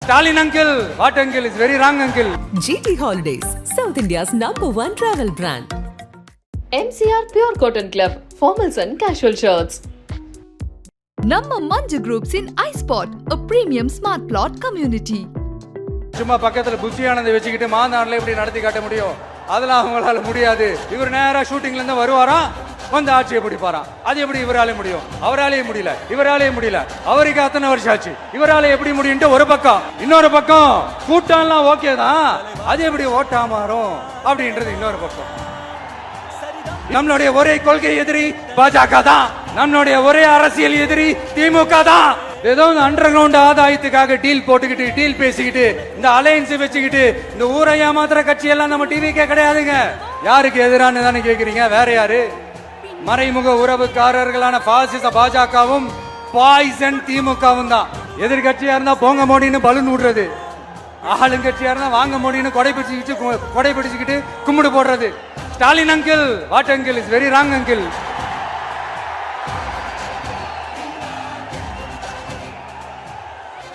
Stalin uncle, what uncle is very wrong uncle. GT Holidays, South India's #1 travel brand. MCR Pure Cotton Club, formals and casual shirts. நம்ம Manju groups இன் iSpot, a premium smart plot community. சும்மா பக்கத்துல புத்தியானதை வச்சுக்கிட்டு மாநாடுல எப்படி நடத்தி காட்ட முடியும்? அதெல்லாம் அவங்களால முடியாது. இவர் நேரா ஷூட்டிங்ல இருந்து வருவாராம், வந்து ஆட்சியை பிடிப்பாராம். அது எப்படி இவராலே முடியும்? அவராலே முடியல, இவராலே முடியல. அவருக்கு அத்தனை வருஷம் ஆச்சு, இவராலே எப்படி முடியும்ட்டு ஒரு பக்கம். இன்னொரு பக்கம் கூட்டம்லாம் ஓகே தான், அது எப்படி ஓட்டா மாறும் அப்படின்றது இன்னொரு பக்கம். நம்மளுடைய ஒரே கொள்கை எதிரி பாஜக தான், நம்மளுடைய ஒரே அரசியல் எதிரி திமுக தான். ஏதோ அண்டர் கிரவுண்ட் ஆதாயத்துக்காக டீல் போட்டுக்கிட்டு டீல் பேசிக்கிட்டு இந்த அலையன்ஸ் வச்சுக்கிட்டு இந்த ஊரை ஏமாத்துற கட்சி எல்லாம் நம்ம டிவிக்கே கிடையாதுங்க. யாருக்கு எதிரானு தானே கேக்குறீங்க? வேற யாரு? மறைமுக உறவுக்காரர்களான பாசிச பாஜகவும் பாய்சன் திமுகவும் தான். எதிர்கட்சியா இருந்தா போங்க மோடின்னு பலூன் விடுறது, ஆளுங்கட்சியா இருந்தா வாங்க மோடின்னு கொடை பிடிச்சுக்கிட்டு கும்பிடு போடுறது. Stalin uncle, what uncle is very wrong uncle.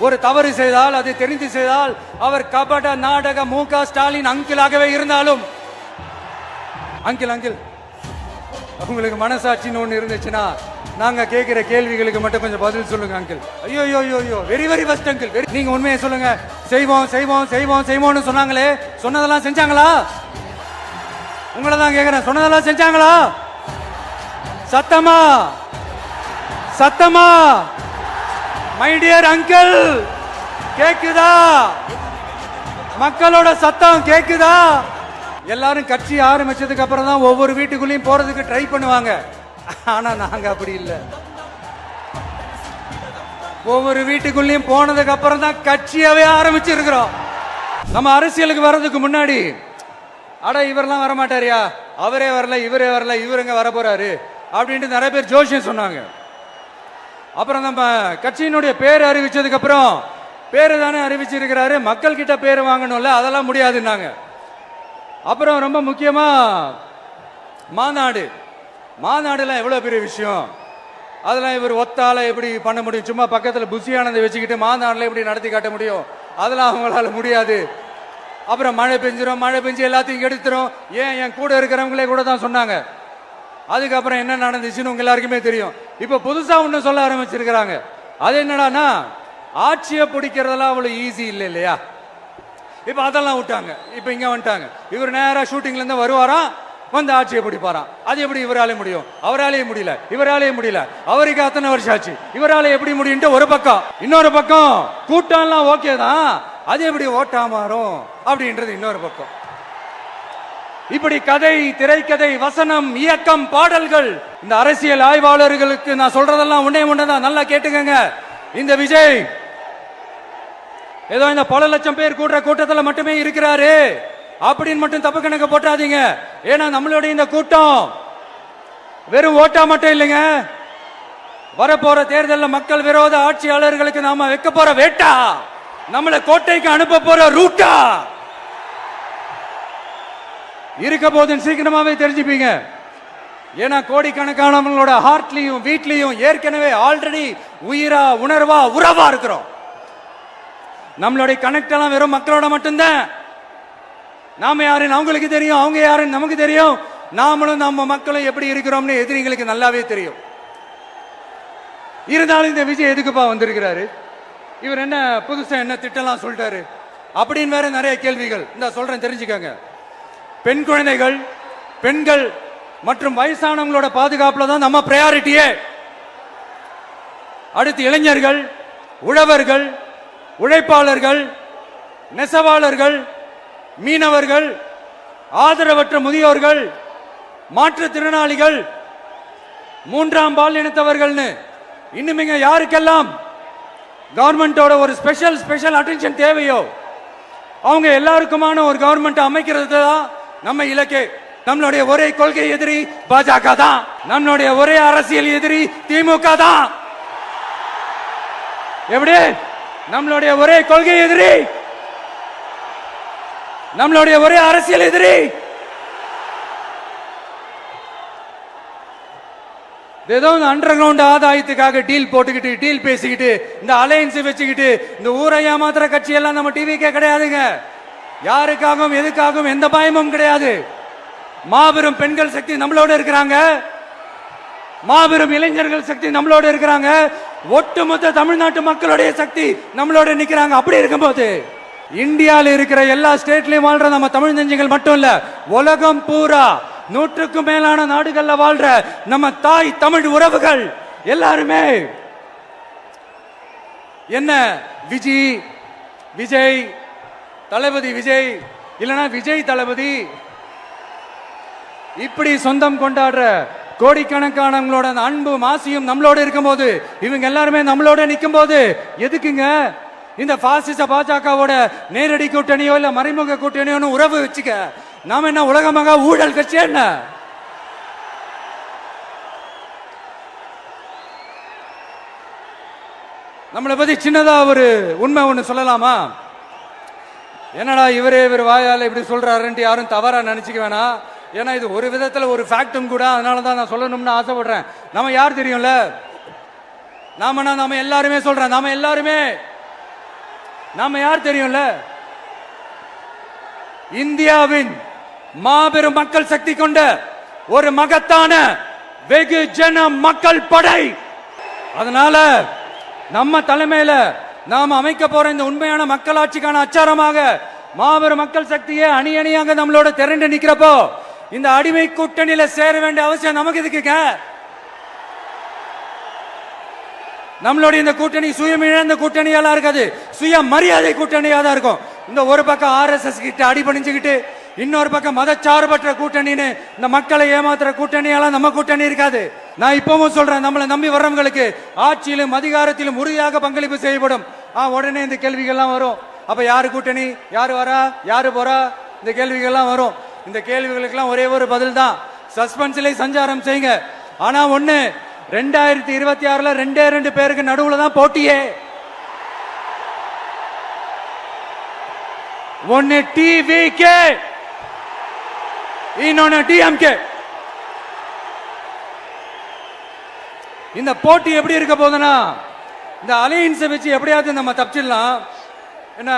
ஒரு தவறு செய்தால், அதை தெரிந்து செய்தால், அவர் கபட நாடக முக ஸ்டாலின் அங்கிளாகவே இருந்தாலும், அங்கிள் அங்கிள் உங்களுக்கு மனசாட்சின்னு ஒண்ணு இருந்துச்சுன்னா நாங்க கேட்கிற கேள்விகளுக்கு மட்டும் கொஞ்சம் பதில் சொல்லுங்க அங்கிள். ஐயோ ஐயோ ஐயோ, வெரி வெரி ஃபர்ஸ்ட் அங்கிள். நீங்க உண்மையை சொல்லுங்க. செய்வோம் செய்வோம் செய்வோம் செய்வோம்னு சொன்னாங்களே, சொன்னதெல்லாம் செஞ்சாங்களா? உங்களை தான் கேக்குறேன், சொன்னதெல்லாம் செஞ்சாங்களா? சத்தமா சத்தமா மை டியர் அங்கிள், கேக்குதா? மக்களோட சத்தம் கேக்குதா? எல்லாரும் கட்சி ஆரம்பிச்சதுக்கு அப்புறம் தான் ஒவ்வொரு வீட்டுக்குள்ளேயும் போறதுக்கு ட்ரை பண்ணுவாங்க. ஆனா நாங்க அப்படி இல்லை. ஒவ்வொரு வீட்டுக்குள்ளேயும் போனதுக்கு அப்புறம் தான் கட்சியாவே ஆரம்பிச்சிருக்கிறோம். நம்ம அரசியலுக்கு வர்றதுக்கு முன்னாடி அட இவரெல்லாம் வரமாட்டாரியா, அவரே வரல, இவரே வரல, இவருங்க வர போறாரு அப்படின்ட்டு நிறைய பேர் ஜோஷியம் சொன்னாங்க. அப்புறம் நம்ம கட்சியினுடைய பேர் அறிவிச்சதுக்கு அப்புறம், பேரு தானே அறிவிச்சிருக்கிறாரு, மக்கள் கிட்ட பேர் வாங்கணும்ல, அதெல்லாம் முடியாதுன்னாங்க. அப்புறம் ரொம்ப முக்கியமா மாநாடுலாம் எவ்வளவு பெரிய விஷயம், அதெல்லாம் இவர் ஒத்தால எப்படி பண்ண முடியும்? சும்மா பக்கத்துல புத்தியானதை வச்சுக்கிட்டு மாநாடுல எப்படி நடத்தி காட்ட முடியும்? அதெல்லாம் அவங்களால முடியாது. அப்புறம் மழை பெஞ்சு எல்லாத்தையும் எடுத்துரும். ஏன் என் கூட இருக்கிறவங்களே கூட தான் சொன்னாங்க. அதுக்கப்புறம் என்ன நடந்துச்சுன்னு உங்க எல்லாருக்குமே தெரியும். இப்ப புதுசா ஒண்ணு சொல்ல ஆரம்பிச்சிருக்கிறாங்க. அது என்னடானா, ஆட்சியை பிடிக்கிறதெல்லாம் அவ்வளவு ஈஸி இல்லை இல்லையா? இப்ப அதெல்லாம் விட்டாங்க, இப்ப இங்க வந்துட்டாங்க. இவர் நேரா ஷூட்டிங்ல இருந்து வருவாராம், வந்து ஆட்சியை பிடிப்பாராம். அது எப்படி இவராலே முடியும்? அவராலே முடியல, இவராலே முடியல. அவருக்கு அத்தனை வருஷம் ஆச்சு, இவராலே எப்படி முடியும்ட்டு ஒரு பக்கம். இன்னொரு பக்கம் கூட்டம்லாம் ஓகே தான், அது எப்படி ஓட்டா மாறும் அப்படின்றது இன்னொரு பக்கம். இப்படி கதை, திரைக்கதை, வசனம், இயக்கம், பாடல்கள். இந்த அரசியல் ஆய்வாளர்களுக்கு நான் சொல்றதெல்லாம் ஒன்னேதான், நல்லா கேட்டுக்கங்க. இந்த விஜய் ஏதோ இந்த பல லட்சம் பேர் கூடுற கூட்டத்தில் மட்டுமே இருக்கிறாரு அப்படின்னு மட்டும் தப்பு கணக்கு போட்டாதீங்க. ஏன்னா நம்மளுடைய இந்த கூட்டம் வெறும் ஓட்டா மட்டும் இல்லைங்க, வரப்போற தேர்தலில் மக்கள் விரோத ஆட்சியாளர்களுக்கு நாம வைக்க போற வேட்டா, நம்மளை கோட்டைக்கு அனுப்ப போற ரூட்டா இருக்க போதுன்னு சீக்கிரமாவே தெரிஞ்சுப்பீங்க. ஏன்னா கோடிக்கணக்கானவங்களோட ஹார்ட்லயும் வீட்லயும் ஏற்கனவே ஆல்ரெடி உயிரா, உணர்வா, உறவா இருக்கிறோம். நம்மளுடைய கனெக்ட் எல்லாம் வெறும் மக்களோட மட்டும்தான். நாம யாருன்னு அவங்களுக்கு தெரியும், அவங்க யாருன்னு நமக்கு தெரியும். நாமளும் நம்ம மக்களும் எப்படி இருக்கிறோம்னு எதிரிகளுக்கு நல்லாவே தெரியும். இருந்தாலும் இந்த விஜய் எதுக்குப்பா வந்திருக்கிறாரு? இவர் என்ன புதுசா என்ன திட்டம்லாம் சொல்லிட்டாரு அப்படின்னு வேற நிறைய கேள்விகள். இந்த சொல்றேன், தெரிஞ்சுக்கங்க. பெண் குழந்தைகள், பெண்கள் மற்றும் வயசானவங்களோட பாதுகாப்புல தான் நம்ம பிரையாரிட்டியே. அடுத்து இளைஞர்கள், உழவர்கள், உழைப்பாளர்கள், நெசவாளர்கள், மீனவர்கள், ஆதரவற்ற முதியோர்கள், மாற்றுத்திறனாளிகள், மூன்றாம் பால் இனத்தவர்கள்னு இன்னும் யாருக்கெல்லாம் கவர்மெண்டோட ஒரு ஸ்பெஷல் அட்டென்ஷன் தேவையோ அவங்க எல்லாருக்குமான ஒரு கவர்மெண்ட் அமைக்கிறது தான் நம்ம இலக்கே. நம்மளுடைய ஒரே கொள்கை எதிரி பாஜக தான், நம்மளுடைய ஒரே அரசியல் எதிரி திமுக தான். எப்படி? நம்மளுடைய ஒரே கொள்கை எதிரி, நம்மளுடைய ஒரே அரசியல் எதிரி ஏதோ இந்த அண்டர் கிரவுண்ட் ஆதாயத்துக்காக டீல் போட்டுக்கிட்டு டீல் பேசிக்கிட்டு இந்த அலையன்ஸ் வச்சுக்கிட்டு இந்த ஊரை ஏமாத்துற கட்சி எல்லாம் நம்ம டிவிக்கே கிடையாதுங்க. யாருக்காகவும் எதுக்காகவும் எந்த பயமும் கிடையாது. மாபெரும் பெண்கள் சக்தி நம்மளோட இருக்கிறாங்க, மாபெரும் இளைஞர்கள் சக்தி நம்மளோட இருக்கிறாங்க, ஒட்டுமொத்த தமிழ்நாட்டு மக்களுடைய சக்தி நம்மளோட நிக்கிறாங்க. அப்படி இருக்கும்போது இந்தியாவில் இருக்கிற எல்லா ஸ்டேட்லயும் வாழ்ற நம்ம தமிழ் நெஞ்சங்கள் மட்டும் இல்ல, உலகம் பூரா 100க்கும் மேலான நாடுகள்ல வாழ்ற நம்ம தாய் தமிழ் உறவுகள் எல்லாருமே என்ன விஜய் தளபதி விஜய் இல்லனா விஜய் தளபதி இப்படி சொந்தம் கொண்டாடுற கோடிக்கணக்கானவங்களோட அந்த அன்பு மாசியும் நம்மளோட இருக்கும்போது, இவங்க எல்லாருமே நம்மளோட நிற்கும் போது எதுக்குங்க இந்த பாசிச பாஜகவோட நேரடி கூட்டணியோ இல்ல மறைமுக கூட்டணியோ உறவு வச்சுக்க? நாம என்ன உலகமாக ஊழல் கட்சி என்ன? நம்மளை பத்தி சின்னதா ஒரு உண்மை ஒண்ணு சொல்லலாமா? என்னடா இவர் வாயால இப்படி சொல்றாருன்ட்டு யாரும் தவறா நினைச்சுக்க வேணாம். ஏன்னா இது ஒரு விதத்துல ஒரு ஃபேக்டும் கூட, அதனாலதான் நான் சொல்லணும்னு ஆசைப்படுறேன். நம்ம யார் தெரியும்ல? நாம எல்லாருமே சொல்றேன், நாம யார் தெரியும்ல? இந்தியாவின் மாபெரும் மக்கள் சக்தி கொண்ட ஒரு மகத்தான வெகுஜன மக்கள் படை. அதனால நம்ம தலைமையில நாம் அமைக்க போற இந்த உண்மையான மக்களாட்சிக்கான அச்சாரமாக மாபெரும் மக்கள் சக்தியே அணி அணியாக நம்மளோட திரண்டு நிக்கிறப்போ இந்த அடிமை கூட்டணியில சேர வேண்டிய அவசியம் நமக்கு இருக்குங்க. நம்மளுடைய இந்த கூட்டணி சுயமிழந்த கூட்டணியால இருக்காது, சுய மரியாதை கூட்டணியா தான் இருக்கும். இந்த ஒரு பக்கம் RSS கிட்ட அடிபணிஞ்சுக்கிட்டு, இன்னொரு பக்கம் மதச்சார்பற்ற கூட்டணின்னு இந்த மக்களை ஏமாத்துற கூட்டணியால நம்ம கூட்டணி இருக்காது. நான் இப்பவும் சொல்றேன், நம்மளை நம்பி வர்றவங்களுக்கு ஆட்சியிலும் அதிகாரத்திலும் உறுதியாக பங்களிப்பு செய்யப்படும். உடனே இந்த கேள்விகள்லாம் வரும். அப்ப யாரு கூட்டணி, யாரு வரா, யாரு போறா, இந்த கேள்விகள்லாம் வரும். இந்த கேள்விகளுக்கெல்லாம் ஒரே ஒரு பதில் தான், சஸ்பென்ஸ்ல சஞ்சாரம் செய்யுங்க. ஆனா ஒண்ணு, 2026ல 2 பேருக்கு நடுவுல தான் போட்டியே. ஒன்னு டிவிகே, இன்னொன்னு டிஎம்கே. இந்த போட்டி எப்படி இருக்க போதுன்னா, இந்த அலையன்ஸை வச்சு எப்படியாவது நம்ம தப்பிச்சிடலாம். என்ன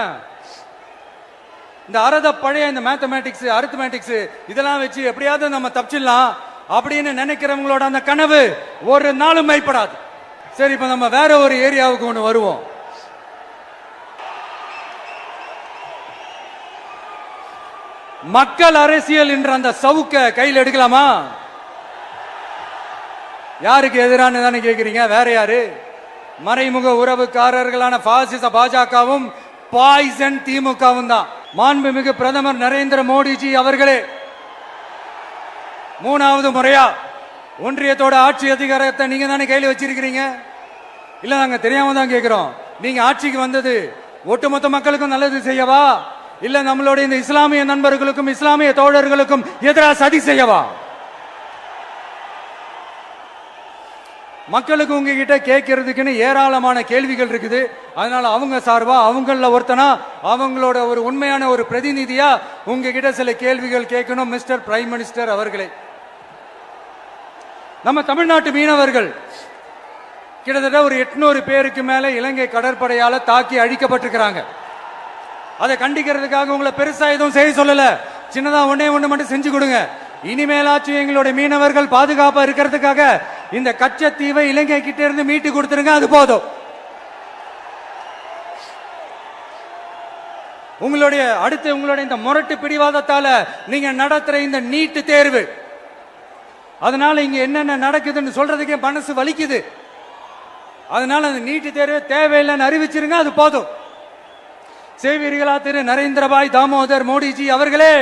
இந்த பழைய இந்த மேத்தமேட்டிக்ஸ் அரித்மேட்டிக்ஸ் இதெல்லாம் வச்சு எப்படியாவது நம்ம தப்பிச்சிடலாம் அப்படின்னு நினைக்கிறவங்களோட அந்த கனவு ஒரு நாளும் மைப்படாது. சரி, இப்ப நம்ம வேற ஒரு ஏரியாவுக்கு ஒண்ணு வருவோம். மக்கள் அரசியல் என்ற அந்த சவுக்க கையில் எடுக்கலாமா? யாருக்கு எதிரான தானே கேக்குறீங்க? வேற யாரு? மறைமுக உறவுக்காரர்களான பாசிச பாஜகவும் பாய்சன் திமுகவும் தான். மாண்புமிகு பிரதமர் நரேந்திர மோடிஜி அவர்களே 3வது முறையா ஒன்றியத்தோட ஆட்சி அதிகாரத்தை நீங்க தானே கையில் வச்சிருக்கிறீங்க. இல்ல, நாங்க தெரியாம தான் கேட்கிறோம். நீங்க ஆட்சிக்கு வந்தது ஒட்டுமொத்த மக்களுக்கும் நல்லது செய்யவா, இல்ல நம்மளுடைய இந்த இஸ்லாமிய நண்பர்களுக்கும் இஸ்லாமிய தோழர்களுக்கும் எதிராக சதி செய்யவா? மக்களுக்கு உங்ககிட்ட கேட்கறதுக்குன்னு ஏராளமான கேள்விகள் இருக்குது. அதனால அவங்க சார்பா, அவங்கள ஒருத்தனா, அவங்களோட ஒரு உண்மையான ஒரு பிரதிநிதியா உங்ககிட்ட சில கேள்விகள் கேட்கணும். மிஸ்டர் பிரைம் மினிஸ்டர் அவர்களே, நம்ம தமிழ்நாட்டு மீனவர்கள் கிட்டத்தட்ட ஒரு 800 பேருக்கு மேல இலங்கை கடற்படையால தாக்கி அழிக்கப்பட்டிருக்கிறாங்க. அதை கண்டிக்கிறதுக்காக உங்களை பெருசா எதுவும் செய்ய சொல்லல, சின்னதா ஒண்ணே ஒண்ணு மட்டும் செஞ்சு கொடுங்க. இனிமேலாச்சும் எங்களுடைய மீனவர்கள் பாதுகாப்பா இருக்கிறதுக்காக இந்த கச்சத்தீவை இலங்கை கிட்ட இருந்து மீட்டு கொடுத்துருங்க, அது போதும். உங்களுடைய இந்த முரட்டு பிடிவாதத்தால நீங்க நடத்துற இந்த நீட்டு தேர்வு, அதனால இங்க என்னென்ன நடக்குதுன்னு சொல்றதுக்கே மனசு வலிக்குது. அதனால அந்த நீட்டு தேர்வு தேவையில்லைன்னு அறிவிச்சிருங்க, அது போதும். செய்வீர்களா திரு நரேந்திரபாய் தாமோதர் மோடிஜி அவர்களே?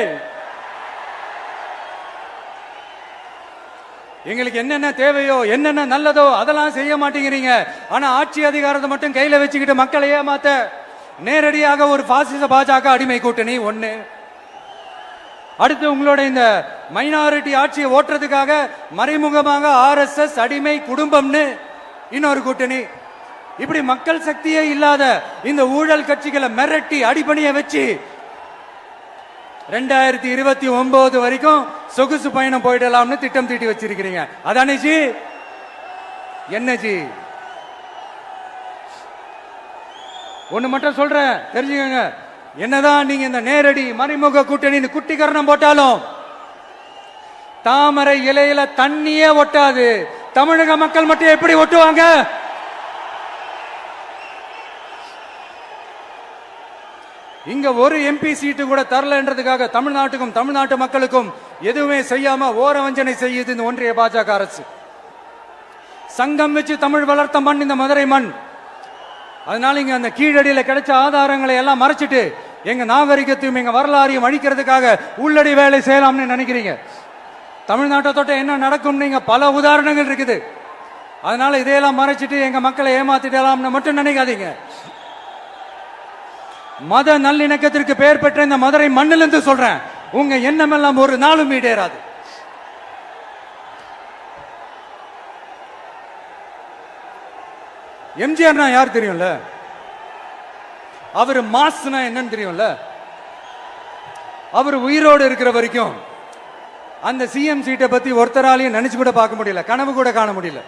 எங்களுக்கு என்னென்ன தேவையோ என்னென்ன நல்லதோ அதெல்லாம் செய்ய மாட்டேங்கிறீங்க. ஆனா ஆட்சி அதிகாரத்தை மட்டும் கையில வச்சுக்கிட்டு மக்களை ஏமாத்த நேரடியாக ஒரு பாசிச பாஜக அடிமை கூட்டணி ஒண்ணு. அடுத்து உங்களோட இந்த மைனாரிட்டி ஆட்சியை ஓட்டுறதுக்காக மறைமுகமாக RSS அடிமை குடும்பம்னு இன்னொரு கூட்டணி. இப்படி மக்கள் சக்தியே இல்லாத இந்த ஊழல் கட்சிகளை மிரட்டி அடிபணிய வச்சு 2029 வரைக்கும் சொகுசு பயணம் போயிடலாம்னு திட்டம் தீட்டி வச்சிருக்கிறீங்க. அதானே ஜி? என்னஜி ஒண்ணு மட்டும் சொல்றேன், தெரிஞ்சுக்கங்க. என்னதான் நீங்க இந்த நேரடி மறைமுக கூட்டணி குட்டிகரணம் போட்டாலும் தாமரை இலையில தண்ணியே ஒட்டாது. தமிழக மக்கள் மட்டும் எப்படி ஒட்டுவாங்க? இங்க ஒரு எம்பி சீட்டு கூட தரலன்றதுக்காக தமிழ்நாட்டுக்கும் தமிழ்நாட்டு மக்களுக்கும் எதுவுமே செய்யாம ஓரவஞ்சனை செய்யுது இந்த ஒன்றிய பாஜக அரசு. சங்கம் வச்சு தமிழ் வளர்த்த மண் இந்த மதுரை மண். அதனால இங்க அந்த கீழடியில கிடைச்ச ஆதாரங்களை எல்லாம் மறைச்சிட்டு எங்க நாகரிகத்தையும் எங்க வரலாறையும் அழிக்கிறதுக்காக உள்ளடி வேலை செய்யலாம்னு நினைக்கிறீங்க. தமிழ்நாட்டை தொட்ட என்ன நடக்கும் நீங்க பல உதாரணங்கள் இருக்குது. அதனால இதையெல்லாம் மறைச்சிட்டு எங்க மக்களை ஏமாத்திடலாம்னு மட்டும் நினைக்காதீங்க. மத நல்லிணக்கத்திற்கு பெயர் பெற்ற இந்த மதுரை மண்ணிலிருந்து சொல்றேன், உங்க எண்ணம் எல்லாம் ஒரு நாளும் ஈடேறாது. எம்ஜிஆர்னா யார் தெரியும்ல? அவர் மாஸ்னா என்னன்னு தெரியும்ல? அவர் உயிரோடு இருக்கிற வரைக்கும் அந்த சிஎம் சீட்டை பத்தி ஒருத்தராலையும் நினைச்சு கூட பார்க்க முடியல, கனவு கூட காண முடியல.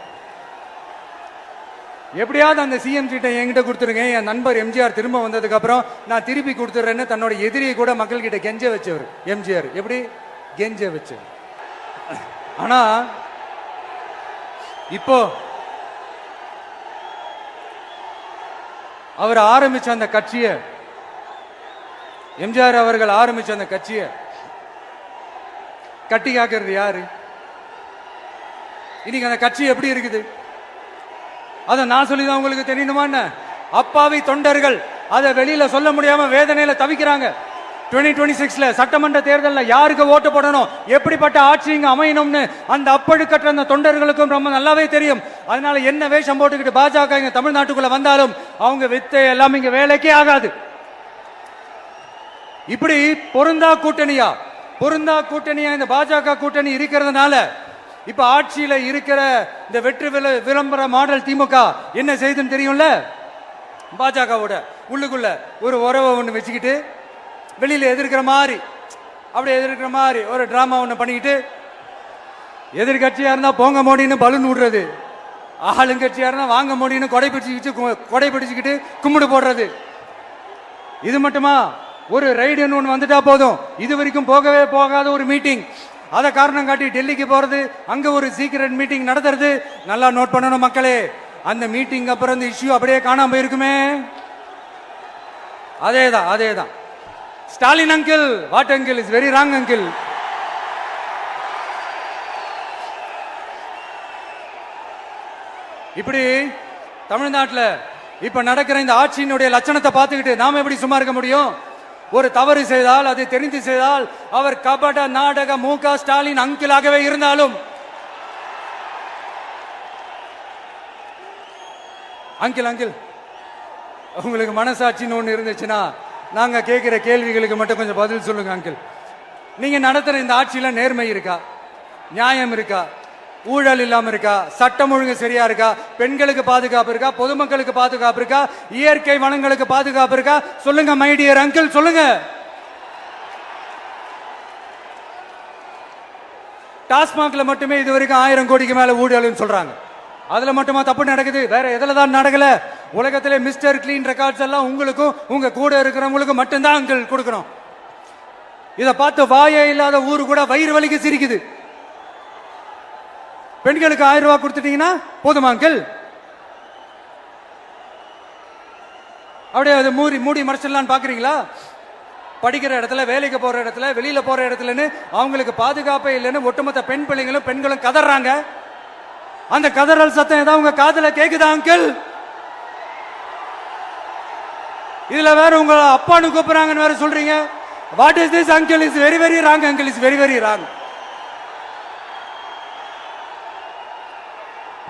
எப்படியாவது அந்த சிஎம் சீட்டை என்கிட்ட கொடுத்துருங்க, என் நண்பர் எம்ஜிஆர் திரும்ப வந்ததுக்கு அப்புறம் நான் திருப்பி கொடுத்துறேன்னு தன்னோட எதிரியை கூட மக்கள் கிட்ட கெஞ்ச வச்சவர் எம்ஜிஆர். எப்படி கெஞ்ச வச்சவர்? ஆனா இப்போ அவர் ஆரம்பிச்ச அந்த கட்சியை, எம்ஜிஆர் அவர்கள் ஆரம்பிச்ச அந்த கட்சியை கட்டி காக்கிறது யாரு? இன்னைக்கு அந்த கட்சி எப்படி இருக்குது? அதை நான் சொல்லிதான் உங்களுக்கு தெரியணுமா? அப்பாவி தொண்டர்கள் அதை வெளியில சொல்ல முடியாம வேதனையில தவிக்கிறாங்க. 2026 சட்டமன்ற தேர்தலில் யாருக்கு ஓட்டு போடணும், எப்படிப்பட்ட ஆட்சி இங்க அமையணும்னு அந்த அப்பழுக்கற்ற அந்த தொண்டர்களுக்கும் ரொம்ப நல்லாவே தெரியும். அதனால என்ன வேஷம் போட்டுக்கிட்டு பாஜக இங்க தமிழ்நாட்டுக்குள்ள வந்தாலும் அவங்க வித்தை எல்லாம் இங்க வேலைக்கே ஆகாது. இப்படி பொருந்தா கூட்டணியா இந்த பாஜக கூட்டணி இருக்கிறதுனால இப்ப ஆட்சியில இருக்கிற இந்த வெற்றி விளம்பர மாடல் திமுக என்ன செய்துன்னு தெரியும்ல? பாஜகவோட உள்ளுக்குள்ள ஒரு உறவை ஒண்ணு வச்சுக்கிட்டு வெளியில எதிர்க்கிற மாதிரி ஒரு டிராமா ஒண்ணு பண்ணிக்கிட்டு, எதிர்கட்சியா இருந்தா போங்க மோடின்னு பலூன் விடுறது, ஆளுங்கட்சியா இருந்தா வாங்க மோடின்னு கொடை பிடிச்சுக்கிட்டு கும்பிடு போடுறது. இது மட்டுமா? ஒரு ரைடுன்னு ஒன்று வந்துட்டா போதும், இது வரைக்கும் போகவே போகாத ஒரு மீட்டிங், அதை காரணம் காட்டி டெல்லிக்கு போறது, அங்க ஒரு சீக்ரெட் மீட்டிங் நடத்துறது. நல்லா நோட் பண்ணணும் மக்களே, அந்த மீட்டிங் அப்புறம் இந்த இஷ்யூ அப்படியே காணாம போயிருக்குமே. அதேதான் Stalin uncle, what uncle is very wrong uncle. இப்படி தமிழ்நாட்டில் இப்ப நடக்கிற இந்த ஆட்சியினுடைய லட்சணத்தை பார்த்துக்கிட்டு நாம எப்படி சும்மா இருக்க முடியும்? ஒரு தவறு செய்தால், அதை தெரிந்து செய்தால், அவர் கபட நாடக மு.க. ஸ்டாலின் அங்கிளாகவே இருந்தாலும், அங்கிள் உங்களுக்கு மனசாட்சின்னு ஒண்ணு இருந்துச்சுன்னா நாங்க கேட்கிற கேள்விகளுக்கு மட்டும் கொஞ்சம் பதில் சொல்லுங்க அங்கிள். நீங்க நடத்துற இந்த ஆட்சியில நேர்மை இருக்கா? நியாயம் இருக்கா? ஊழல் இல்லாம இருக்கா? சட்டம் ஒழுங்கு சரியா இருக்கா? பெண்களுக்கு பாதுகாப்பு இருக்கா? பொதுமக்களுக்கு பாதுகாப்பு இருக்கா? இயற்கை வளங்களுக்கு பாதுகாப்பு இருக்கா? சொல்லுங்க மை டியர் அங்கிள், சொல்லுங்க. டாஸ்மாக்ல மட்டுமே இது வரைக்கும் 1000 கோடிக்கு மேல ஊழல்னு சொல்றாங்க. அதுல மட்டுமா தப்பு நடக்குது? வேற எதுல தான் நடக்கல? உலகத்திலே மிஸ்டர் கிளீன் ரெக்கார்ட்ஸ் எல்லாம் உங்களுக்கும் உங்க கூட இருக்கிறவங்களுக்கும் மட்டும்தான் அங்கிள் கொடுக்கணும். இதை பார்த்து வாயே இல்லாத ஊரு கூட வயிறு வலிக்கு சிரிக்குது. பெண்களுக்கு 1000 ரூபாய் கொடுத்துட்டீங்கன்னா போதுமா அங்கிள்? அப்படியே அதை மூடி மறைச்சிடலான்னு பாக்குறீங்களா? படிக்கிற இடத்துல, வேலைக்கு போற இடத்துல, வெளியில போற இடத்துலன்னு அவங்களுக்கு பாதுகாப்பே இல்லைன்னு ஒட்டுமொத்த பெண்களும் கதறாங்க. அந்த கதறல் சத்தம் ஏதாவது உங்க காதுல கேக்குதா அங்கிள்? இதுல வேற உங்க அப்பான்னு கூப்பிடுறாங்கன்னு வேற சொல்றீங்க. What is this uncle? Is very very wrong uncle, is very very wrong.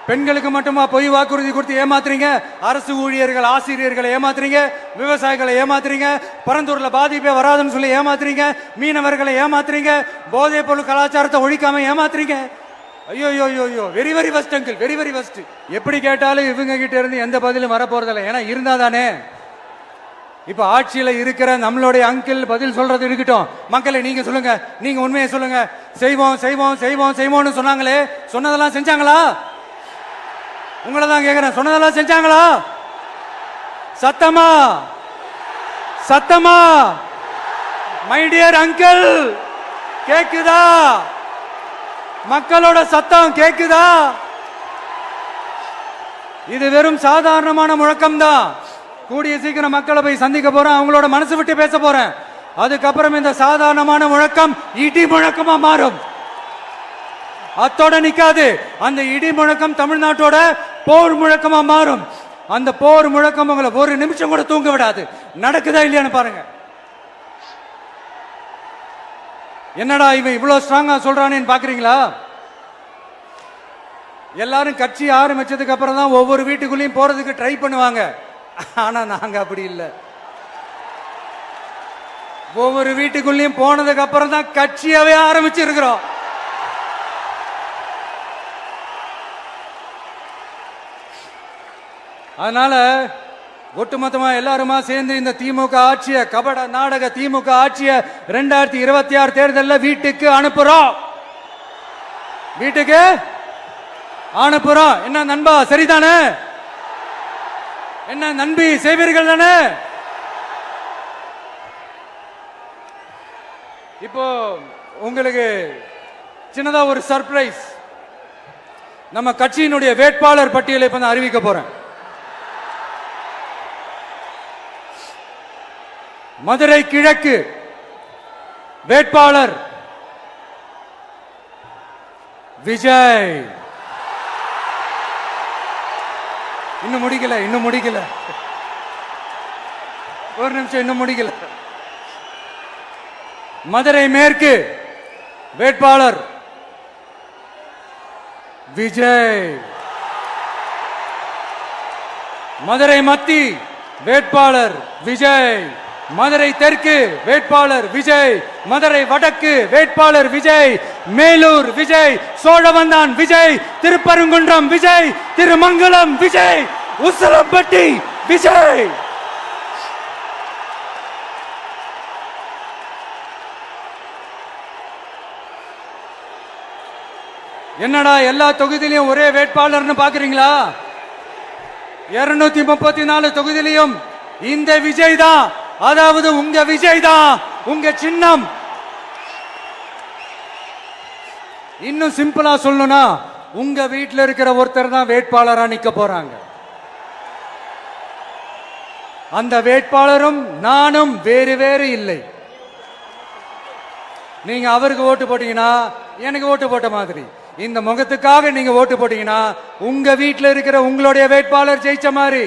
பெண்களுக்கு மட்டுமா பொய் வாக்குறுதி கொடுத்து ஏமாத்துறீங்க? அரசு ஊழியர்கள், ஆசிரியர்களை ஏமாத்துறீங்க, விவசாயிகளை ஏமாத்துறீங்க, பரந்தூர்ல பாதிப்பே வராதுன்னு சொல்லி ஏமாத்துறீங்க, மீனவர்களை ஏமாத்துறீங்க, போதைப் பொருள் கலாச்சாரத்தை ஒழிக்காம ஏமாத்துறீங்க. ஐயோ, very very first uncle, very very first. எப்படி கேட்டாலும் இவங்க கிட்ட இருந்து எந்த பதிலும் வரப்போறதில்லை. ஏன்னா இருந்தா தானே. இப்ப ஆட்சியில இருக்கிற நம்மளுடைய அங்கிள் பதில் சொல்றது இருக்கட்டும். மக்களை நீங்க சொல்லுங்க, நீங்க உண்மையை சொல்லுங்க. செய்வோம் செய்வோம்னு சொன்னாங்களே, சொன்னதெல்லாம் செஞ்சாங்களா? உங்களை தான் கேட்கிறேன், சொன்னதெல்லாம் செஞ்சாங்களா? சத்தமா சத்தமா மை டியர் அங்கிள், கேக்குதா? மக்களோட சத்தம் கேக்குதா? இது வெறும் சாதாரணமான முழக்கம் தான். கூடிய சீக்கிரம் மக்களை போய் சந்திக்க போறேன், அவங்களோட மனசு விட்டு பேச போறேன். அதுக்கப்புறம் இந்த சாதாரணமான முழக்கம் இடி முழக்கமா மாறும். அத்தோட நிக்காது, அந்த இடி முழக்கம் தமிழ்நாட்டோட போர் முழக்கமா மாறும். அந்த போர் முழக்கம் உங்களை ஒரு நிமிஷம் கூட தூங்க விடாது. நடக்குதா இல்லையான்னு பாருங்க. என்னடா இவன் இவ்வளவு ஸ்ட்ராங்கா சொல்றானேன்னு பாக்குறீங்களா? எல்லாரும் கட்சி ஆரம்பிச்சதுக்கு அப்புறம் தான் ஒவ்வொரு வீட்டுக்குள்ளேயும் போறதுக்கு ட்ரை பண்ணுவாங்க. ஆனா நாங்க அப்படி இல்லை. ஒவ்வொரு வீட்டுக்குள்ளேயும் போனதுக்கு அப்புறம் தான் கட்சியாவே ஆரம்பிச்சிருக்கிறோம். அதனால ஒட்டுமொத்தமா எல்லாருமா சேர்ந்து இந்த திமுக ஆட்சிய, கபட நாடக திமுக ஆட்சிய 2026 தேர்தலில் வீட்டுக்கு அனுப்புறோம். வீட்டுக்கு அனுப்புறோம். என்ன நண்பா, சரிதானே? என்ன நண்பி, செய்வீர்கள் தானே? இப்போ உங்களுக்கு சின்னதா ஒரு சர்ப்ரைஸ். நம்ம கட்சியினுடைய வேட்பாளர் பட்டியலை இப்ப நான் அறிவிக்க போறேன். மதுரை கிழக்கு வேட்பாளர் விஜய். இன்னும் முடிக்கல, ஒரு நிமிஷம், இன்னும் முடிக்கல. மதுரை மேற்கு வேட்பாளர் விஜய். மதுரை மத்தி வேட்பாளர் விஜய். மதுரை தெற்கு வேட்பாளர் விஜய். மதுரை வடக்கு வேட்பாளர் விஜய். மேலூர் விஜய். சோழவந்தான் விஜய். திருப்பரங்குன்றம் விஜய். திருமங்கலம் விஜய். உசிலம்பட்டி விஜய். என்னடா எல்லா தொகுதியிலையும் ஒரே வேட்பாளர்னு பாக்குறீங்களா? 234 தொகுதியிலையும் இந்த விஜய் தான். அதாவது உங்க விஜய் தான் உங்க சின்னம். இன்னும் சிம்பிளா சொல்லணும்னா, உங்க வீட்டில் இருக்கிற ஒருத்தர் தான் வேட்பாளரா நிக்க போறாங்க. அந்த வேட்பாளரும் நானும் வேறு வேறு இல்லை. நீங்க அவருக்கு ஓட்டு போட்டீங்கன்னா எனக்கு ஓட்டு போட்ட மாதிரி. இந்த முகத்துக்காக நீங்க ஓட்டு போட்டீங்கன்னா உங்க வீட்டில் இருக்கிற உங்களுடைய வேட்பாளர் ஜெயிச்ச மாதிரி.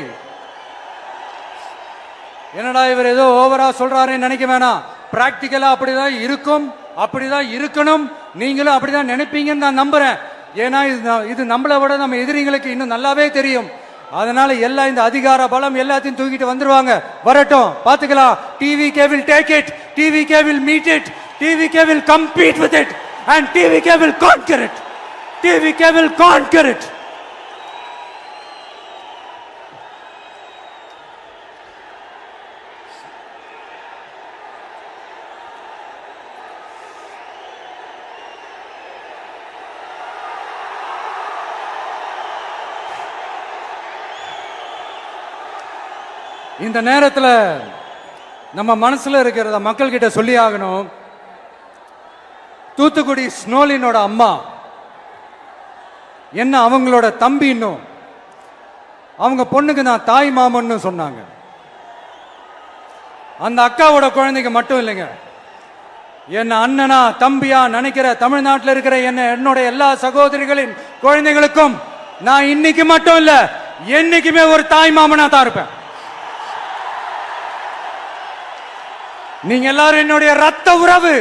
என்னடா இவர் ஏதோ ஓவரா சொல்றாருன்னு நினைக்க வேணாம். பிராக்டிக்கலா அப்படிதான் இருக்கும், அப்படிதான் இருக்கணும். நீங்களும் அப்படிதான் நினைப்பீங்கன்னு நான் நம்புறேன். ஏன்னா இது நம்மளை விட நம்ம எதிரிங்களுக்கு இன்னும் நல்லாவே தெரியும். அதனால எல்லாம் இந்த அதிகார பலம் எல்லாத்தையும் தூக்கிட்டு வந்துருவாங்க. வரட்டும், பாத்துக்கலாம். TVK will take it, TVK will meet it, TVK will compete with it, and TVK will conquer it. TVK will conquer it. இந்த நேரத்தில் நம்ம மனசுல இருக்கிறத மக்கள் கிட்ட சொல்லி ஆகணும். தூத்துக்குடி ஸ்னோலினோட அம்மா என்ன அவங்களோட தம்பி, இன்னும் அவங்க பொண்ணுக்கு நான் தாய் மாமன்னு சொன்னாங்க. அந்த அக்காவோட குழந்தைக்கு மட்டும் இல்லைங்க, என்ன அண்ணனா தம்பியா நினைக்கிற தமிழ்நாட்டில் இருக்கிற என்னோட எல்லா சகோதரிகளின் குழந்தைகளுக்கும் நான் இன்னைக்கு மட்டும் இல்ல, என்னைக்குமே ஒரு தாய் மாமனா தான் இருப்பேன். நீங்க எல்லாரும் என்னுடைய ரத்த உறவு,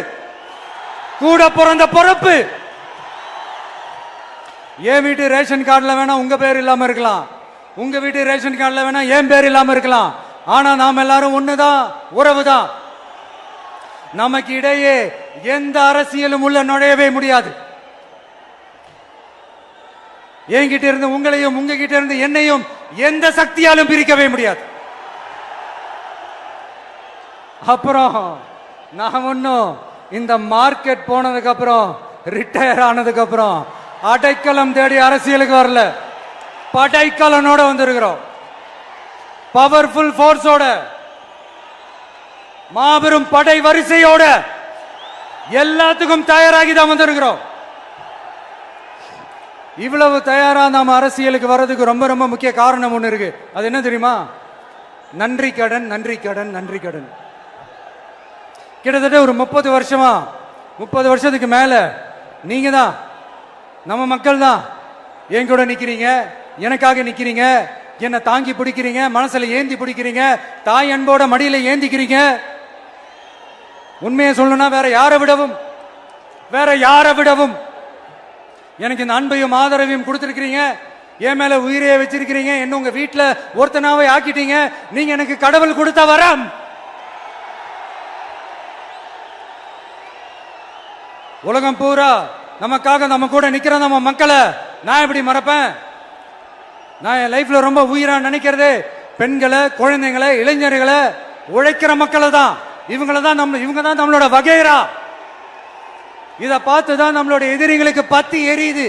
கூட பிறந்த பொறுப்பு. என் வீட்டு ரேஷன் கார்டுல வேணா உங்க பேர் இல்லாம இருக்கலாம், உங்க வீட்டு ரேஷன் கார்டுல வேணா என் பேர் இல்லாம இருக்கலாம். ஆனா நாம் எல்லாரும் ஒண்ணுதான், உறவுதான். நமக்கு இடையே எந்த அரசியலும் உள்ள நுழையவே முடியாது. என்கிட்ட இருந்து உங்களையும் உங்ககிட்ட இருந்து என்னையும் எந்த சக்தியாலும் பிரிக்கவே முடியாது. அப்புறம் நான் ஒன்னும் இந்த மார்க்கெட் போனதுக்கு அப்புறம் ரிட்டையர் ஆனதுக்கு அப்புறம் அடைக்கலம் தேடி அரசியலுக்கு வரல. படைக்கலனோட வந்திருக்கிறோம். பவர்ஃபுல் போர்ஸோட, மாபெரும் படை வரிசையோட, எல்லாத்துக்கும் தயாராகி தான் வந்திருக்கிறோம். இவ்வளவு தயாரா நாம அரசியலுக்கு வர்றதுக்கு ரொம்ப ரொம்ப முக்கிய காரணம் ஒண்ணு இருக்கு. அது என்ன தெரியுமா? நன்றி கடன், நன்றி கடன், நன்றி கடன். கிட்டத்தட்ட ஒரு 30 வருஷமா, 30 வருஷத்துக்கு மேல நீங்க தான், நம்ம மக்கள் தான் என் கூட நிக்கிறீங்க, எனக்காக நிக்கிறீங்க, என்னை தாங்கி பிடிக்கிறீங்க, மனசுல ஏந்தி பிடிக்கிறீங்க, தாய் அன்போட மடியில ஏந்திக்கிறீங்க. உண்மையை சொல்லணும்னா வேற யாரை விடவும் எனக்கு இந்த அன்பையும் ஆதரவையும் கொடுத்திருக்கிறீங்க. என் மேல உயிரையே வச்சிருக்கிறீங்க. என்ன உங்க வீட்டுல ஒருத்தனாவே ஆக்கிட்டீங்க. நீங்க எனக்கு கடவுள் கொடுத்த வரம். உலகம் பூரா நமக்காக நம்ம கூட நிக்கிற நம்ம மக்களை நான் எப்படி மறப்பேன்? நான் என் லைஃப்ல ரொம்ப உயிரா நினைக்கிறது பெண்களை, குழந்தைகளை, இளைஞர்களை, உழைக்கிற மக்களை தான். இவங்க தான் நம்மளோட வகைரா. இத பார்த்துதான் நம்மளோட எதிரிகளுக்கு பத்தி எரியுது.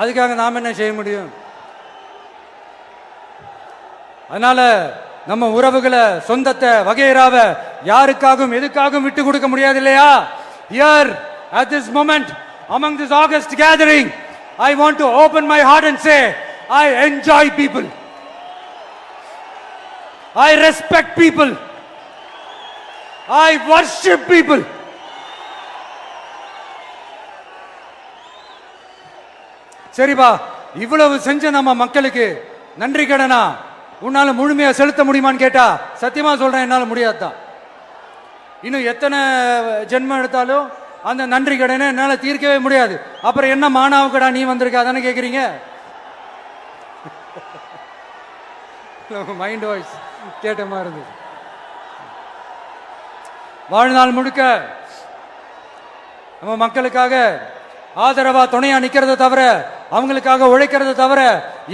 அதுக்காக நாம என்ன செய்ய முடியும்? அதனால நம்ம உறவுகளை, சொந்தத்தை, வகைராவை யாருக்காகவும் எதுக்காகவும் விட்டு கொடுக்க முடியாது இல்லையா? Here at this moment among this August gathering, I want to open my heart and say I enjoy people, I respect people, I worship people. சரிப்பா, இவ்வளவு செஞ்ச நம்ம மக்களுக்கு நன்றி கடனா உன்னால முழுமையா செலுத்த முடியுமான்னு கேட்டா சத்தியமா சொல்றேன், என்னால முடியாதுதான். இன்னும் எத்தனை ஜென்மம் எடுத்தாலும் அந்த நன்றி கடனை என்னால தீர்க்கவே முடியாது. அப்புறம் என்ன மானாவுக்கடா நீ வந்திருக்க அதானே கேக்குறீங்க? மைண்ட் வாய்ஸ் கேட்ட மாதிரி இருந்தது. வாழ்நாள் முழுக்க நம்ம மக்களுக்காக ஆதரவா துணையா நிக்கிறத தவிர, அவங்களுக்காக உழைக்கிறத தவிர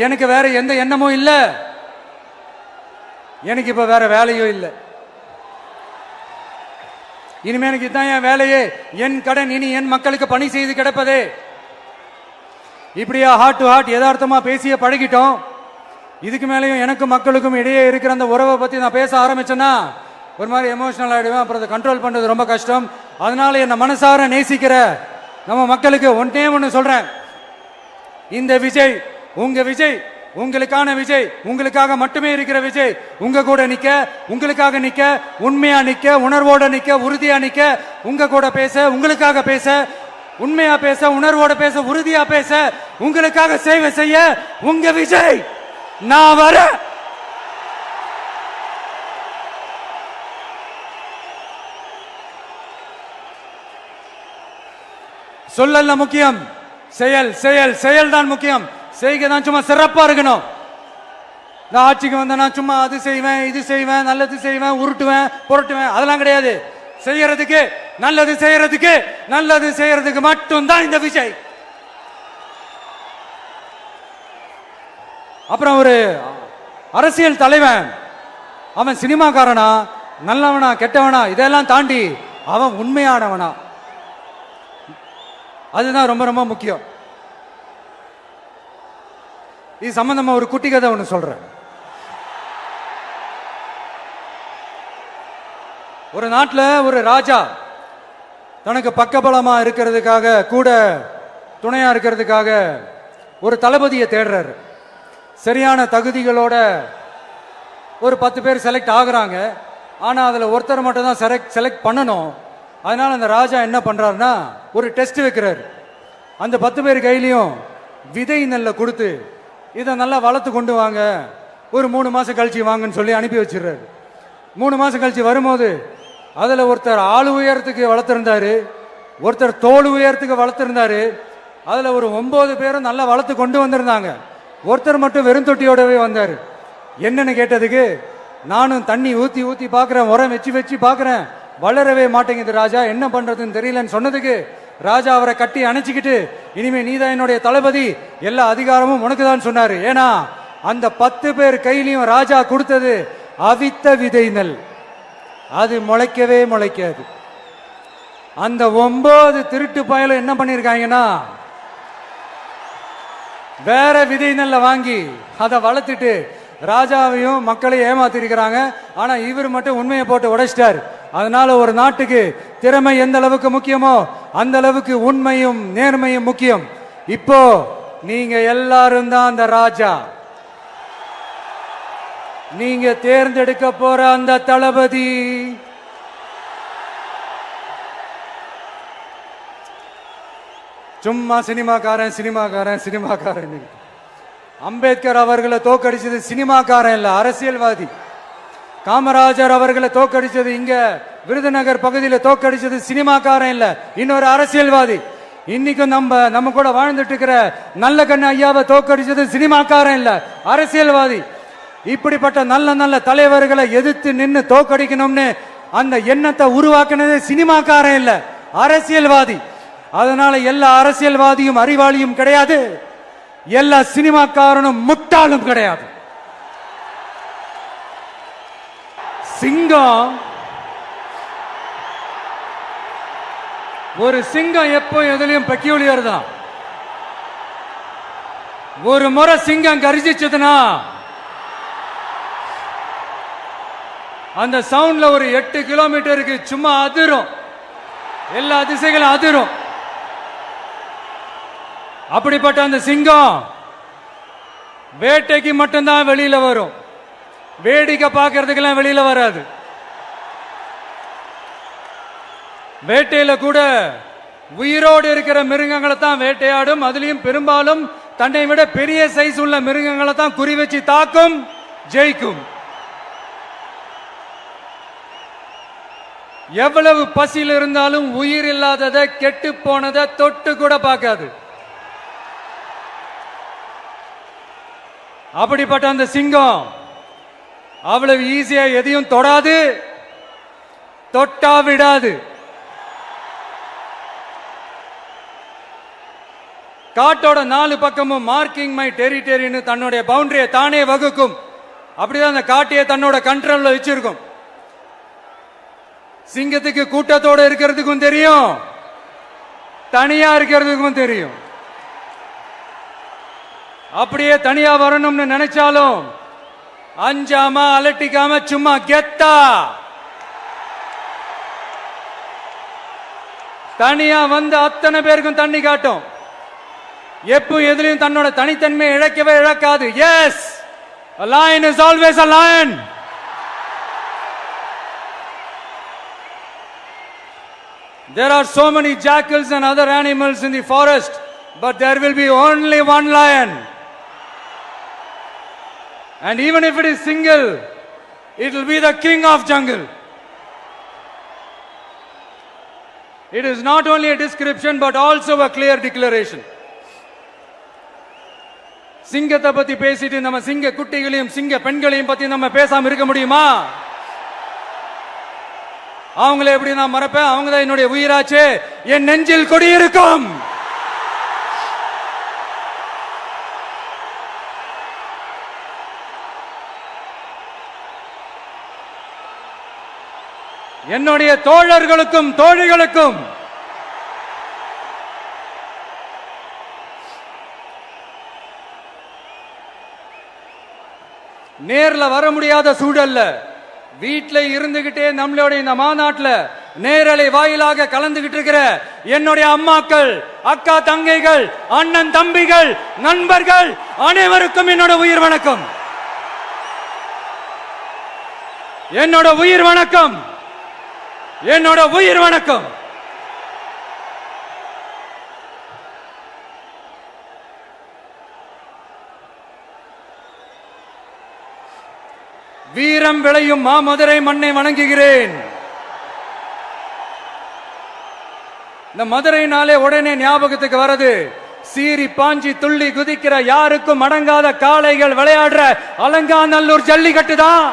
எனக்கு வேற எந்த எண்ணமும் இல்ல. எனக்கு இப்ப வேற வேலையும் இல்லை. இனிமே எனக்கு இதுதான் என் வேலையே. என் கடன் இனி என் மக்களுக்கு பணி செய்து கிடப்பதே. இப்படியா ஹார்ட் டு ஹார்ட் யதார்த்தமா பேசிய பழகிட்டோம். இதுக்கு மேலேயும் எனக்கும் மக்களுக்கும் இடையே இருக்கிற அந்த உறவை பத்தி நான் பேச ஆரம்பிச்சேன்னா ஒரு மாதிரி எமோஷனல் ஆயிடுவேன். அப்புறம் அதை கண்ட்ரோல் பண்றது ரொம்ப கஷ்டம். அதனால என்ன மனசார நேசிக்கிற நம்ம மக்களுக்கு ஒன்னே ஒன்று சொல்றேன். இந்த விஜய் உங்க விஜய், உங்களுக்கான விஜய், உங்களுக்காக மட்டுமே இருக்கிற விஜய். உங்க கூட நிக்க, உங்களுக்காக நிக்க, உண்மையா நிக்க, உணர்வோட நிக்க, உறுதியா நிக்க, உங்க கூட பேச, உங்களுக்காக பேச, உண்மையா பேச, உணர்வோட பேச, உறுதியா பேச, உங்களுக்காக சேவை செய்ய உங்க விஜய் நான் வர. சொல்லல முக்கியம், செயல் செயல் செயல் தான் முக்கியம். செய்கை தான் சும்மா சிறப்பா இருக்கணும். நான் ஆட்சிக்கு வந்தேன்னா சும்மா அது செய்வேன், இது செய்வேன், நல்லது செய்வேன், உருட்டுவேன், புரட்டுவேன், அதெல்லாம் கிடையாது. செய்யறதுக்கு, நல்லது செய்யறதுக்கு, நல்லது செய்யறதுக்கு மட்டும்தான் இந்த விஜய். அப்புறம் ஒரு அரசியல் தலைவன் அவன் சினிமாக்காரனா, நல்லவனா, கெட்டவனா, இதெல்லாம் தாண்டி அவன் உண்மையானவனா, அதுதான் ரொம்ப ரொம்ப முக்கியம். இது சம்பந்தமா ஒரு குட்டி கதை ஒன்று சொல்றேன். ஒரு நாட்டில் ஒரு ராஜா தனக்கு பக்கபலமா இருக்கிறதுக்காக, கூட துணையா இருக்கிறதுக்காக ஒரு தளபதியை தேடுறாரு. சரியான தகுதிகளோட ஒரு 10 பேர் செலக்ட் ஆகுறாங்க. ஆனா அதுல ஒருத்தர் மட்டும் தான் செலக்ட் பண்ணணும். அதனால அந்த ராஜா என்ன பண்றாருன்னா ஒரு டெஸ்ட் வைக்கிறாரு. அந்த 10 பேர் கையிலையும் விதை நெல்லை கொடுத்து இதை நல்லா வளர்த்து கொண்டு வாங்க, ஒரு 3 மாசம் கழிச்சு வாங்கன்னு சொல்லி அனுப்பி வச்சிடுறாரு. 3 மாசம் கழிச்சு வரும்போது அதுல ஒருத்தர் ஆளு உயரத்துக்கு வளர்த்திருந்தாரு, ஒருத்தர் தோல் உயரத்துக்கு வளர்த்திருந்தாரு. அதுல ஒரு 9 பேரும் நல்லா வளர்த்து கொண்டு வந்திருந்தாங்க. ஒருத்தர் மட்டும் வெறும் தொட்டியோடவே வந்தாரு. என்னன்னு கேட்டதுக்கு, நானும் தண்ணி ஊத்தி ஊத்தி பாக்குறேன், உரம் வச்சு வச்சு பாக்குறேன், வளரவே மாட்டேங்குது ராஜா, என்ன பண்றதுன்னு தெரியலன்னு சொன்னதுக்கு ராஜா அவரை கட்டி அணைச்சிக்கிட்டு, இனிமே நீதான் என்னுடைய தளபதி, எல்லா அதிகாரமும் உனக்கு தான் சொன்னாரு. ஏன்னா அந்த 10 பேர் கையிலையும் ராஜா கொடுத்தது அவித்த விதை நெல், அது முளைக்கவே முளைக்காது. அந்த 9 திருட்டு பயலும் என்ன பண்ணிருக்காங்கன்னா வேற விதை நெல்ல வாங்கி அதை வளர்த்துட்டு ராஜாவையும் மக்களையும் ஏமாத்திருக்கிறாங்க. ஆனா இவர் மட்டும் உண்மையை போட்டு உடைச்சிட்டார். அதனால ஒரு நாட்டுக்கு திறமை எந்த அளவுக்கு முக்கியமோ அந்த அளவுக்கு உண்மையும் நேர்மையும் முக்கியம். இப்போ நீங்க எல்லாரும் தான் அந்த ராஜா. நீங்க தேர்ந்தெடுக்க போற அந்த தளபதி சும்மா சினிமாக்காரன் சினிமாக்காரன் சினிமாக்காரன். அம்பேத்கர் அவர்களை தோக்கடிச்சது சினிமாக்காரன் இல்ல, அரசியல்வாதி. காமராஜர் அவர்களை தோக்கடிச்சது இங்க விருதுநகர் பகுதியில் தோக்கடிச்சது சினிமாக்காரன் இல்ல, இன்னொரு அரசியல்வாதி. இன்னைக்கும் நம்ம கூட வாழ்ந்துட்டு இருக்கிற நல்ல கண்ணு ஐயாவை தோக்கடிச்சது சினிமாக்காரன் இல்ல, அரசியல்வாதி. இப்படிப்பட்ட நல்ல நல்ல தலைவர்களை எதிர்த்து நின்று தோக்கடிக்கணும்னு அந்த எண்ணத்தை உருவாக்குனது சினிமாக்காரன் இல்ல, அரசியல்வாதி. அதனால எல்லா அரசியல்வாதியும் அறிவாளியும் கிடையாது, எல்லா சினிமாக்காரனும் முட்டாளும் கிடையாது. சிங்கம் ஒரு சிங்கம் எப்போ எதுலயும் பெக்யூலியர் தான். ஒரு முறை சிங்கம் கர்ஜிச்சதுன்னா அந்த சவுண்ட்ல ஒரு 8 கிலோமீட்டருக்கு சும்மா அதிரும், எல்லா திசைகளும் அதிரும். அப்படிப்பட்ட அந்த சிங்கம் வேட்டைக்கு மட்டும்தான் வெளியில வரும், வேடிக்கை பார்க்கறதுக்கெல்லாம் வெளியில வராது. வேட்டையில கூட உயிரோடு இருக்கிற மிருகங்களை தான் வேட்டையாடும். அதுலயும் பெரும்பாலும் தன்னை விட பெரிய சைஸ் உள்ள மிருகங்களை தான் குறி வச்சு தாக்கும், ஜெயிக்கும். எவ்வளவு பசியில் இருந்தாலும் உயிர் இல்லாததை கெட்டு போனதை தொட்டு கூட பார்க்காது. அப்படிப்பட்ட அந்த சிங்கம் அவ்வளவு ஈஸியா எதையும் தொடாது, தொட்டா விடாது. காட்டோட 4 பக்கமும் மார்க்கிங் மை டெரிட்டரின்னு தன்னுடைய பவுண்டரியை தானே வகுக்கும். அப்படிதான் அந்த காட்டையே தன்னோட கண்ட்ரோல்ல வச்சிருக்கும். சிங்கத்துக்கு கூட்டத்தோட இருக்கிறதுக்கும் தெரியும், தனியா இருக்கிறதுக்கும் தெரியும். அப்படியே தனியா வரணும்னு நினைச்சாலும் அஞ்சாம அலட்டிக்காம சும்மா கெத்தா தனியா வந்து அத்தனை பேருக்கும் தண்ணி காட்டும். எப்போ எதுலயும் தன்னோட தனித்தன்மையை இழக்கவே இழக்காது. Yes, a lion is always a lion. There are so many jackals and other animals in the forest, but there will be only one lion. And even if it is single, it will be the king of jungle. It is not only a description but also a clear declaration. சிங்கத்தை பத்தி பேசிட்டு நம்ம சிங்க குட்டிகளையும் சிங்க பெண்களையும் பத்தி நம்ம பேசாம இருக்க முடியுமா? அவங்களை எப்படி நான் மறப்பேன்? அவங்க தான் என்னுடைய உயிராச்சே, என் நெஞ்சில் கொடியிருக்கும். என்னுடைய தோழர்களுக்கும் தோழிகளுக்கும் நேர்ல வர முடியாத சூழல்ல வீட்டில இருந்துகிட்டே நம்மளோட இந்த மாநாட்டில் நேரலை வாயிலாக கலந்துகிட்டு இருக்கிற என்னுடைய அம்மாக்கள், அக்கா தங்கைகள், அண்ணன் தம்பிகள், நண்பர்கள் அனைவருக்கும் என்னோட உயிர் வணக்கம். என்னோட உயிர் வணக்கம், என்னோட உயிர் வணக்கம். வீரம் விளையும் மாமதுரை மண்ணை வணங்குகிறேன். இந்த மதுரைனாலே உடனே ஞாபகத்துக்கு வரது சீறி பாஞ்சி துள்ளி குதிக்கிற யாருக்கும் அடங்காத காளைகள் விளையாடுற அலங்காநல்லூர் ஜல்லிக்கட்டு தான்.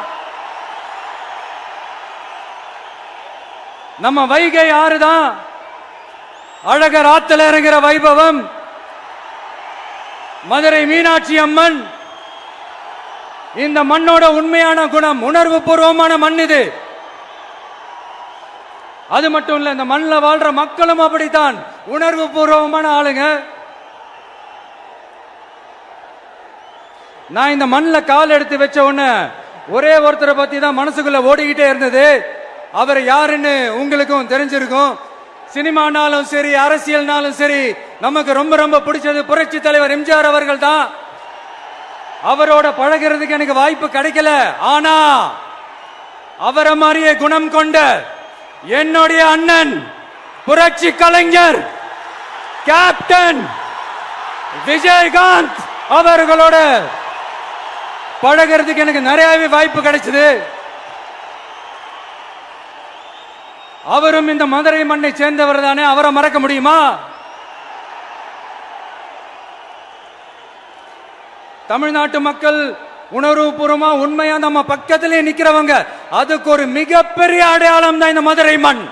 நம்ம வைகை ஆறுதான் அழகர் ஆத்துல இறங்குற வைபவம். மதுரை மீனாட்சி அம்மன் இந்த மண்ணோட உண்மையான குணம், உணர்வு பூர்வமான மண் இது. அது மட்டும் இல்ல, இந்த மண்ணில் வாழ்ற மக்களும் அப்படித்தான், உணர்வு பூர்வமான ஆளுங்க. நான் இந்த மண்ணில் கால் எடுத்து வச்ச உடனே ஒரே ஒருத்தரை பத்தி தான் மனசுக்குள்ள ஓடிக்கிட்டே இருந்தது. அவர் யாருன்னு உங்களுக்கும் தெரிஞ்சிருக்கும். சினிமானாலும் சரி, அரசியல்னாலும் சரி, நமக்கு ரொம்ப ரொம்ப பிடிச்சது புரட்சி தலைவர் எம்ஜிஆர் அவர்கள் தான். அவரோட பழகிறதுக்கு எனக்கு வாய்ப்பு கிடைக்கல. ஆனா அவரை மாதிரியே குணம் கொண்ட என்னுடைய அண்ணன் புரட்சி கலைஞர் கேப்டன் விஜயகாந்த் அவர்களோட பழகிறதுக்கு எனக்கு நிறையவே வாய்ப்பு கிடைச்சது. அவரும் இந்த மதுரை மண்ணை சேர்ந்தவர் தானே, அவரை மறக்க முடியுமா? தமிழ்நாட்டு மக்கள் உணர்வுபூர்வமா உண்மையா நம்ம பக்கத்திலே நிக்கிறவங்க, அதுக்கு ஒரு மிகப்பெரிய அடையாளம் தான் இந்த மதுரை மண்.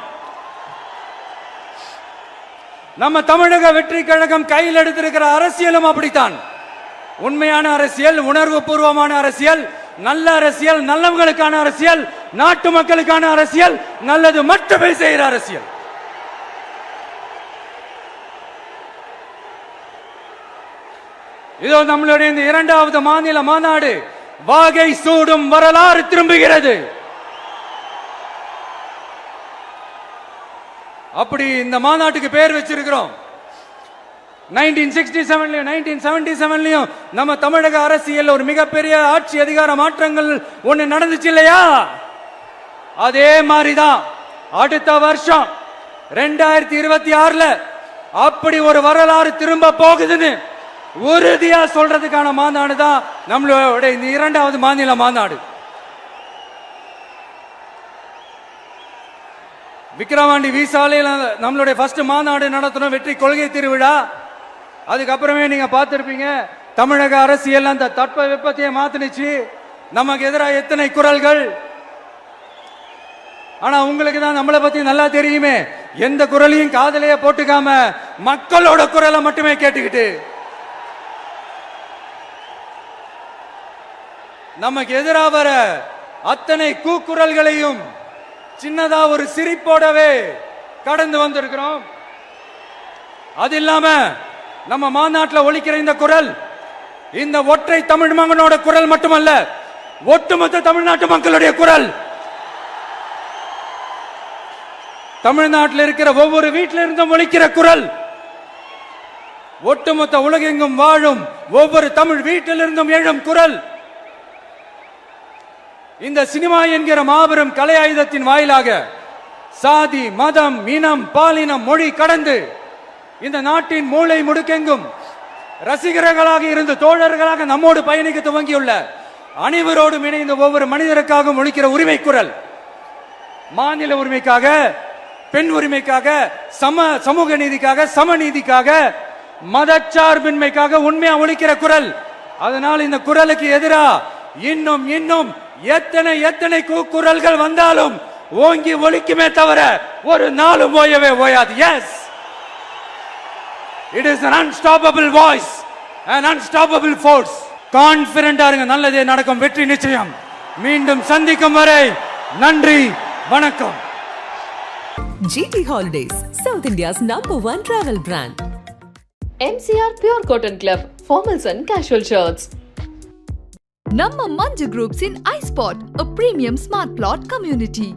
நம்ம தமிழக வெற்றி கழகம் கையில் எடுத்திருக்கிற அரசியலும் அப்படித்தான். உண்மையான அரசியல், உணர்வு பூர்வமான அரசியல், நல்ல அரசியல், நல்லவங்களுக்கான அரசியல், நாட்டு மக்களுக்கான அரசியல், நல்லது மட்டுமே செய்கிற அரசியல். இதோ நம்மளுடைய இந்த 2வது மாநில மாநாடு வாகை சூடும் வரலாறு திரும்புகிறது. அப்படி இந்த மாநாட்டுக்கு பேர் வச்சிருக்கிறோம். 1967லயும் 1977லயும் நம்ம தமிழக அரசியல் ஒரு மிகப்பெரிய ஆட்சி அதிகார மாற்றங்கள் ஒண்ணு நடந்துச்சு இல்லையா? அதே மாதிரிதான் அடுத்த வருஷம் 2026ல அப்படி ஒரு வரலாறு திரும்ப போகுதுன்னு உறுதியா சொல்றதுக்கான மாநாடு தான் நம்மளோட இந்த 2வது மாநில மாநாடு. விக்கிரவாண்டி விசாலையில் நம்மளுடைய ஃபர்ஸ்ட் மாநாடு நடத்தணும், வெற்றி கொள்கை திருவிழா. அதுக்கப்புறமே நீங்க பார்த்திருப்பீங்க, தமிழக அரசியல் அந்த தட்ப வெப்பத்தையே மாத்தினுச்சு. நமக்கு எதிராக எத்தனை குரல்கள். ஆனா உங்களுக்கு தான் நம்மளை பத்தி நல்லா தெரியுமே, எந்த குரலையும் காதலையே போட்டுக்காம மக்களோட குரலை மட்டுமே கேட்டுக்கிட்டு நமக்கு எதிராக வர அத்தனை கூக்குரல்களையும் சின்னதா ஒரு சிரிப்போடவே கடந்து வந்திருக்கிறோம். அது இல்லாம நம்ம மாநாட்டில் ஒலிக்கிற இந்த குரல், இந்த ஒற்றை தமிழ் மகனோட குரல் மட்டுமல்ல, ஒட்டுமொத்த தமிழ்நாட்டு மக்களுடைய குரல். தமிழ்நாட்டில் இருக்கிற ஒவ்வொரு வீட்டில இருந்தும் ஒலிக்கிற குரல், ஒட்டுமொத்த உலகெங்கும் வாழும் ஒவ்வொரு தமிழ் வீட்டிலிருந்தும் எழும் குரல். இந்த சினிமா என்கிற மாபெரும் கலை ஆயுதத்தின் வாயிலாக சாதி, மதம், இனம், பாலினம், மொழி கடந்து இந்த நாட்டின் மூளை முடுக்கெங்கும் ரசிகர்களாக இருந்து தோழர்களாக நம்மோடு பயணிக்க துவங்கியுள்ள அனைவரோடும் இணைந்த ஒவ்வொரு மனிதருக்காகவும் ஒலிக்கிற உரிமை குரல். மாநில உரிமைக்காக, பெண் உரிமைக்காக, சமூக நீதிக்காக, சமநீதிக்காக, மதச்சார்பின்மைக்காக உண்மையா ஒலிக்கிற குரல். அதனால் இந்த குரலுக்கு எதிரா இன்னும் இன்னும் எத்தனை எத்தனை குரல்கள் வந்தாலும் ஓங்கி ஒலிக்குமே தவிர ஒரு நாளும் ஓயவே ஓயாது. Yes, it is an unstoppable voice, an unstoppable force. கான்ஃபிடென்ட்டா இருங்க, நல்லதே நடக்கும், வெற்றி நிச்சயம். மீண்டும் சந்திக்கும் வரை நன்றி, வணக்கம். GT Holidays, South India's #1 travel brand. MCR Pure Cotton Club, formals and casual shirts. நம்ம மஞ்சு குரூப்ஸின் iSpot, a premium smart plot community.